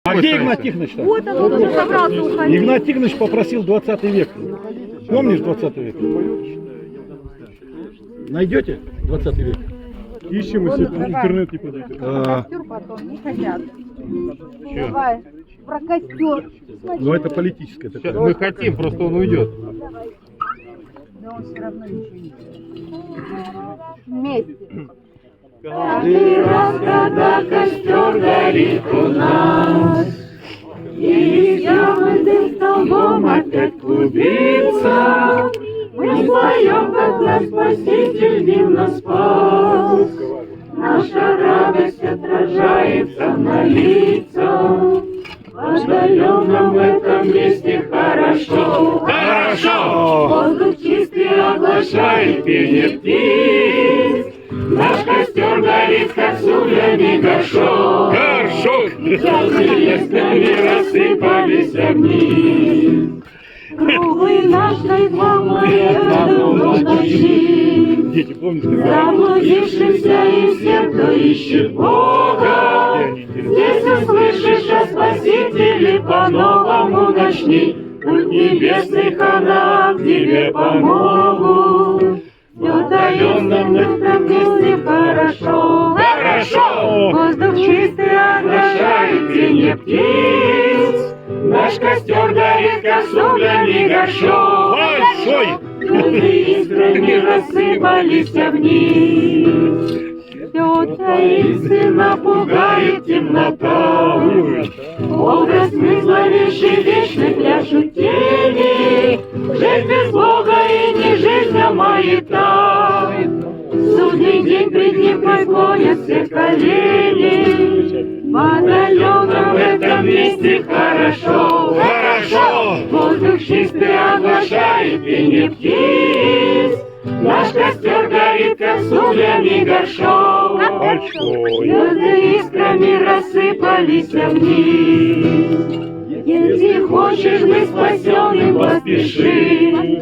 А где Игнат Тихонович? Вот он уже собрался уходить. Игнат Тихонович попросил 20 век. Помнишь 20 век? Найдете 20 век? Ищем, если интернет не подойдет. Костер потом не хотят. Давай, про костер. Ну это политическое такое. Мы хотим, просто он уйдет. Да он все равно ничего не делает. Вместе. Каждый раз, когда костер горит у нас, и ямы дым столбом опять клубится, мы споем, как наш Спаситель дивно спас. Наша радость отражается на лицах. В отдаленном этом месте хорошо. Хорошо! Воздух чистый оглашает пение птиц. Наш костер горит, как с углями горшок. Горшок! Листьями рассыпались огни. Круглый наш тайгвамы давно ночи. Дети, помните? Заблудившимся и всем, кто ищет Бога. Здесь услышишь о Спасителе, по-новому начни. Путь небесный ханам тебе помогут. В отдаленном этом месте хорошо. Хорошо! Воздух чистый оглашает пение птиц. Наш костер горит, как с углями горшок. Большой! Звезды искрами рассыпались вниз. Все таинственно пугает темнота. Образ смысла вещи вечный пляшут тени. Жизнь без Бога и не жизнь, а маята. Судный день пред ним преклонят все колени. В отдаленном этом месте хорошо. Хорошо! Воздух чистый оглашает пение птиц. Наш костер горит, как с углями горшок. Большой! Звезды искрами рассыпались вниз. Если хочешь быть спасенным, поспеши.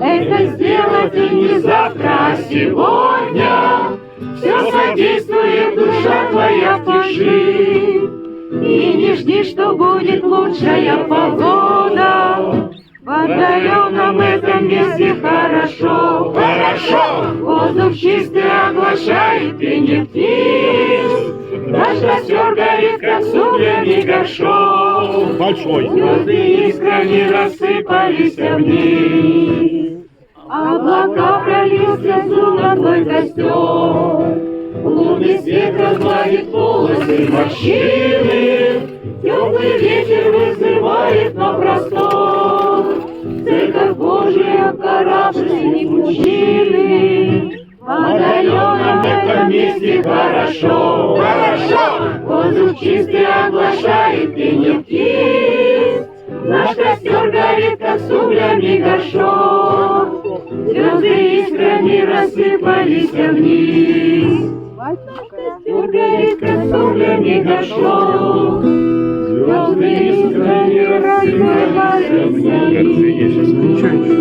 Это сделать и не завтра, а сегодня. Все содействует, душа твоя спеши. И не жди, что будет лучшая погода. В отдаленном этом месте хорошо. Хорошо! Воздух чистый оглашает пение птиц. Наш костер горит, как с углями горшок. Большой! Звезды искрами рассыпались вниз. Облака пролил слезу на твой костер. Лунный свет разгладит полосы морщины. Теплый ветер вызывает на простор. Церковь Божия, корабль мужчины. В отдаленном этом месте хорошо. Хорошо! Воздух чистый оглашает пение птиц. Наш костер горит, как с углями горшок. Звезды искрами рассыпались вниз. Костер горит, как с углями горшок. Звезды искрами рассыпались вниз. Есть сейчас включаешь.